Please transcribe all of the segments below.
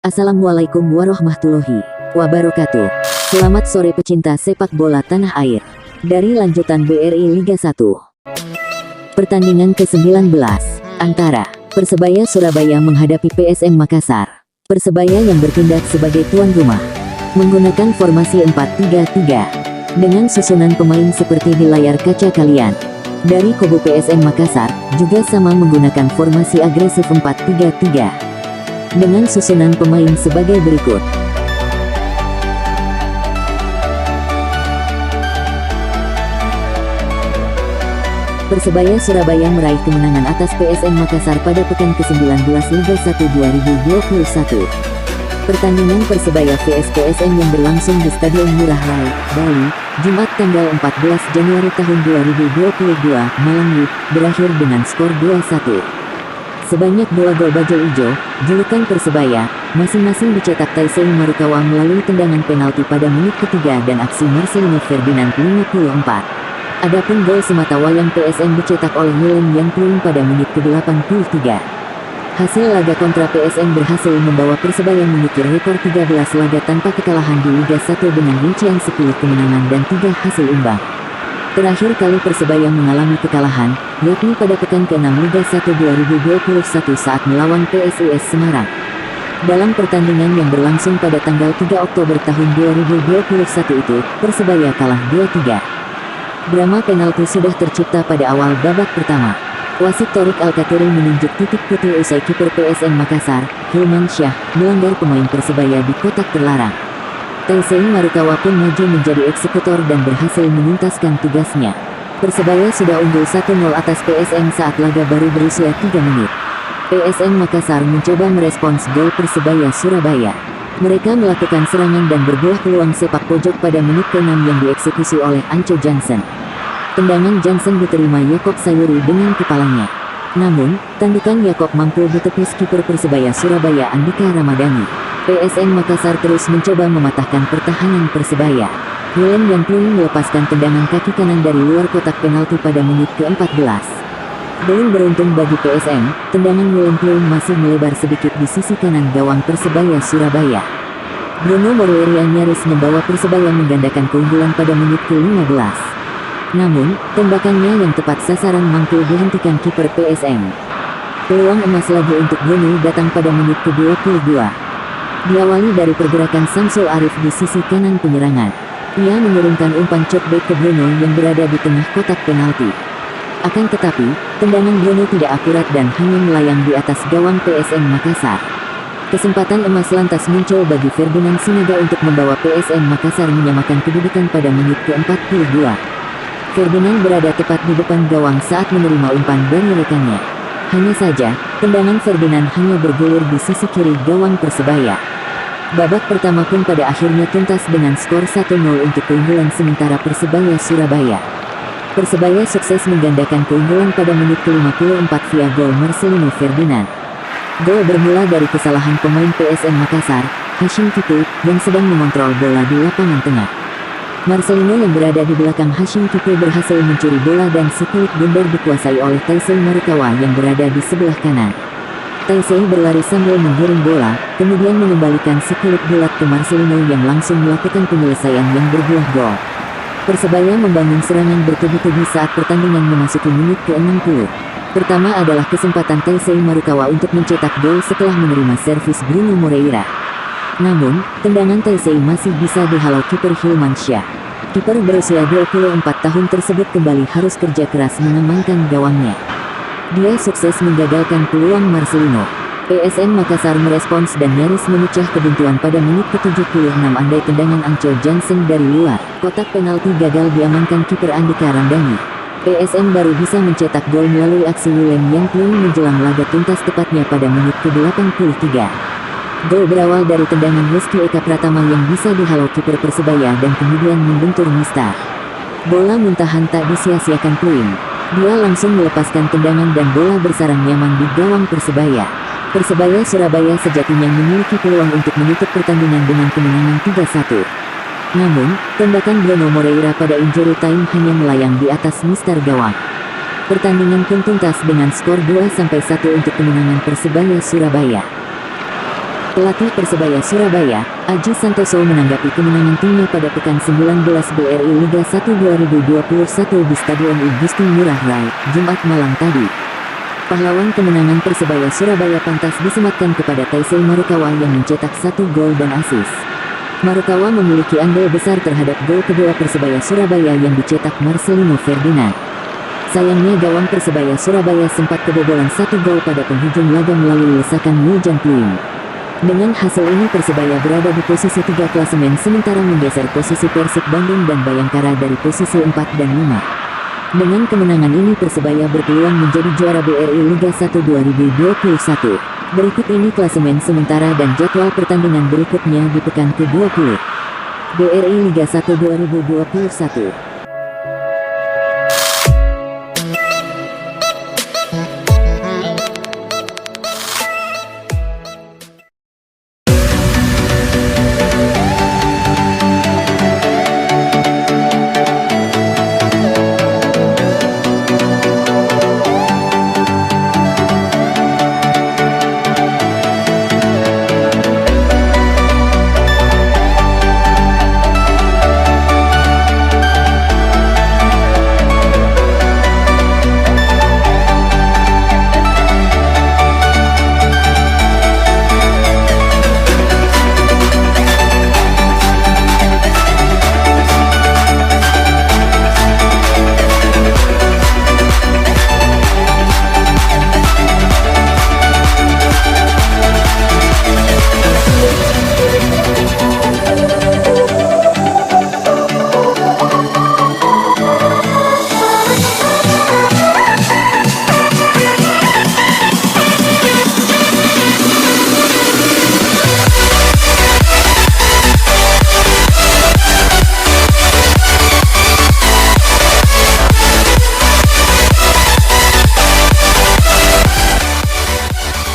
Assalamualaikum warahmatullahi wabarakatuh. Selamat sore pecinta sepak bola tanah air. Dari lanjutan BRI Liga 1. Pertandingan ke-19 antara Persebaya Surabaya menghadapi PSM Makassar. Persebaya yang bertindak sebagai tuan rumah menggunakan formasi 4-3-3 dengan susunan pemain seperti di layar kaca kalian. Dari kubu PSM Makassar juga sama menggunakan formasi agresif 4-3-3 dengan susunan pemain sebagai berikut. Persebaya Surabaya meraih kemenangan atas PSM Makassar pada pekan ke-19 Liga 1 2021. Pertandingan Persebaya vs PSM yang berlangsung di Stadion Ngurah Rai, Bali, Jumat tanggal 14 Januari tahun 2022 malam berakhir dengan skor 2-1. Sebanyak 2 gol bajul ijo, julukan Persebaya, masing-masing dicetak Taisei Marukawa melalui tendangan penalti pada menit ketiga dan aksi Marcelino Ferdinand 54. Adapun gol sematawayang PSM dicetak oleh Willem Jan Pluim pada menit ke-83. Hasil laga kontra PSM berhasil membawa Persebaya mengukir rekor 13 laga tanpa kekalahan di Liga 1 dengan rincian 10 kemenangan dan 3 hasil imbang. Terakhir kali Persebaya mengalami kekalahan, yakni pada pekan ke-6 Liga 1 2021 saat melawan PSIS Semarang. Dalam pertandingan yang berlangsung pada tanggal 3 Oktober tahun 2021 itu, Persebaya kalah 2-3. Drama penalti sudah tercipta pada awal babak pertama. Wasit Torik Alkatiri menunjuk titik putih usai kiper PSM Makassar, Hilman Syah, melanggar pemain Persebaya di kotak terlarang. Taisei Marukawa pun maju menjadi eksekutor dan berhasil menuntaskan tugasnya. Persebaya sudah unggul 1-0 atas PSM saat laga baru berusia 3 menit. PSM Makassar mencoba merespons gol Persebaya Surabaya. Mereka melakukan serangan dan berbuah peluang sepak pojok pada menit ke-6 yang dieksekusi oleh Anco Jansen. Tendangan Jansen diterima Yakob Sayuri dengan kepalanya. Namun, tandukan Yakob mampu ditepis kiper Persebaya Surabaya Andika Ramadhani. PSM Makassar terus mencoba mematahkan pertahanan Persebaya. Willem Jan Pluim melepaskan tendangan kaki kanan dari luar kotak penalti pada menit ke-14. Belum beruntung bagi PSM, tendangan Willem Pluim masih melebar sedikit di sisi kanan gawang Persebaya Surabaya. Bruno Moreira nyaris membawa Persebaya menggandakan keunggulan pada menit ke-15. Namun, tembakannya yang tepat sasaran mampu dihentikan kiper PSM. Peluang emas lagi untuk Bruno datang pada menit ke-22. Diawali dari pergerakan Samsul Arif di sisi kanan penyerangan. Ia mengirimkan umpan cutback ke Bruno yang berada di tengah kotak penalti. Akan tetapi, tendangan Bruno tidak akurat dan hanya melayang di atas gawang PSM Makassar. Kesempatan emas lantas muncul bagi Ferdinand Sinaga untuk membawa PSM Makassar menyamakan kedudukan pada menit ke-42. Ferdinand berada tepat di depan gawang saat menerima umpan dari rekannya. Hanya saja, tendangan Ferdinand hanya bergulir di sisi kiri gawang Persebaya. Babak pertama pun pada akhirnya tuntas dengan skor 1-0 untuk keunggulan sementara Persebaya Surabaya. Persebaya sukses menggandakan keunggulan pada menit ke-54 via gol Marcelino Ferdinand. Gol bermula dari kesalahan pemain PSM Makassar, Hashim Kipu, yang sedang mengontrol bola di lapangan tengah. Marcelino yang berada di belakang Hashim Kipu berhasil mencuri bola dan si kulit bundar dikuasai oleh Taisei Marukawa yang berada di sebelah kanan. Taisei berlari sambil menggiring bola, kemudian mengembalikan si kulit bulat ke Marcelino yang langsung melakukan penyelesaian yang berbuah gol. Persebaya membangun serangan bertubi-tubi saat pertandingan memasuki menit ke-60. Pertama adalah kesempatan Taisei Marukawa untuk mencetak gol setelah menerima servis Bruno Moreira. Namun, tendangan Taisei masih bisa dihalau kiper Hilman Syah. Kiper berusia 24 tahun tersebut kembali harus kerja keras mengamankan gawangnya. Dia sukses menggagalkan peluang Marcelino. PSM Makassar merespons dan nyaris memecah kebuntuan pada menit ke-76 andai tendangan Anco Jansen dari luar kotak penalti gagal diamankan kiper Andika Ramadhani. PSM baru bisa mencetak gol melalui aksi Willem Jan Pluim menjelang laga tuntas tepatnya pada menit ke-83. Gol berawal dari tendangan Rizky Eka Pratama yang bisa dihalau kiper Persebaya dan kemudian membentur Mistar. Bola muntahan tak disia-siakan Pluim. Dia langsung melepaskan tendangan dan bola bersarang nyaman di gawang Persebaya. Persebaya Surabaya sejatinya memiliki peluang untuk menutup pertandingan dengan kemenangan 3-1. Namun, tembakan Bruno Moreira pada injury time hanya melayang di atas mistar gawang. Pertandingan pun tuntas dengan skor 2-1 untuk kemenangan Persebaya Surabaya. Pelatih Persebaya Surabaya, Aji Santoso menanggapi kemenangan timnya pada pekan 19 BRI Liga 1 2021 di Stadion Igusti Ngurah Rai, Jumat malam tadi. Pahlawan kemenangan Persebaya Surabaya pantas disematkan kepada Taisei Marukawa yang mencetak 1 gol dan assist. Marukawa memiliki andil besar terhadap gol kedua Persebaya Surabaya yang dicetak Marcelino Ferdinand. Sayangnya gawang Persebaya Surabaya sempat kebobolan 1 gol pada penghujung laga melalui lesakan Wiljan Pluim. Dengan hasil ini Persebaya berada di posisi 3 klasemen sementara menggeser posisi Persib Bandung dan Bayangkara dari posisi 4 dan 5. Dengan kemenangan ini Persebaya berpeluang menjadi juara BRI Liga 1 2021. Berikut ini klasemen sementara dan jadwal pertandingan berikutnya di pekan ke-20. BRI Liga 1 2021.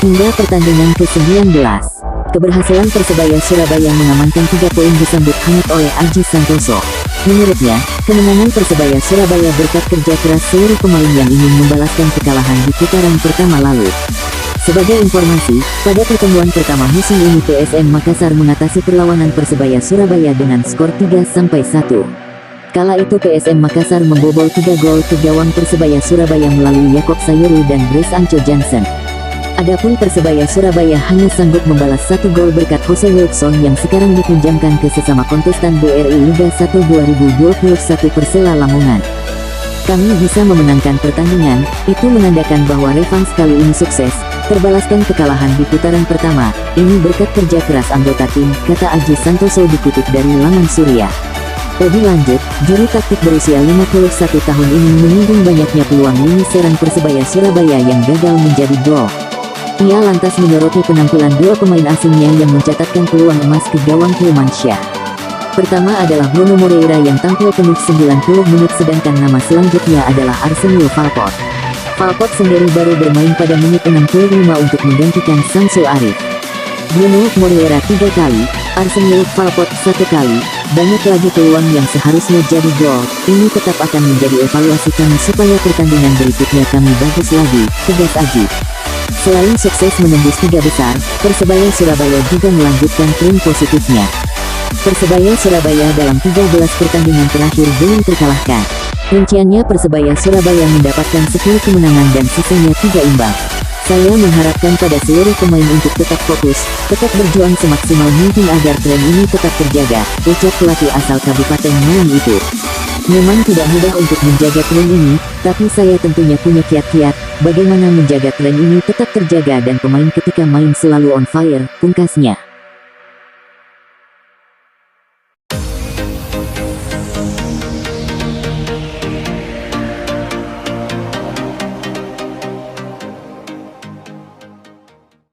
Hingga pertandingan ke-19, keberhasilan Persebaya Surabaya mengamankan 3 poin disambut hangat oleh Aji Santoso. Menurutnya, kemenangan Persebaya Surabaya berkat kerja keras seluruh pemain yang ingin membalaskan kekalahan di putaran pertama lalu. Sebagai informasi, pada pertemuan pertama musim ini PSM Makassar mengatasi perlawanan Persebaya Surabaya dengan skor 3-1. Kala itu PSM Makassar membobol 3 gol ke gawang Persebaya Surabaya melalui Yakob Sayuri dan Grace Anco Johnson. Adapun Persebaya Surabaya hanya sanggup membalas 1 gol berkat Jose Wilson yang sekarang dipinjamkan ke sesama kontestan BRI Liga 1 2021 Persela Lamongan. Kami bisa memenangkan pertandingan, itu menandakan bahwa Revans kali ini sukses, terbalaskan kekalahan di putaran pertama, ini berkat kerja keras anggota tim, kata Aji Santoso dikutip dari laman Surya. Lebih lanjut, juru taktik berusia 51 tahun ini menyinggung banyaknya peluang lini serang Persebaya Surabaya yang gagal menjadi gol. Ia lantas menyoroti penampilan 2 pemain asingnya yang mencatatkan peluang emas ke gawang Firmansyah. Pertama adalah Bruno Moreira yang tampil penuh 90 menit sedangkan nama selanjutnya adalah Arsenio Falpot. Falpot sendiri baru bermain pada menit 65 untuk menggantikan Samsul Arif. Bruno Moreira 3 kali, Arsenio Falpot 1 kali, banyak lagi peluang yang seharusnya jadi gol, ini tetap akan menjadi evaluasi kami supaya pertandingan berikutnya kami bagus lagi, tegas Aji. Selain sukses menembus 3 besar, Persebaya Surabaya juga melanjutkan tren positifnya. Persebaya Surabaya dalam 13 pertandingan terakhir belum terkalahkan. Rinciannya Persebaya Surabaya mendapatkan 10 kemenangan dan sisanya 3 imbang. Saya mengharapkan pada seluruh pemain untuk tetap fokus, tetap berjuang semaksimal mungkin agar tren ini tetap terjaga, ucap pelatih asal Kabupaten Malang itu. Memang tidak mudah untuk menjaga tren ini, tapi saya tentunya punya kiat-kiat, bagaimana menjaga tren ini tetap terjaga dan pemain ketika main selalu on fire, pungkasnya.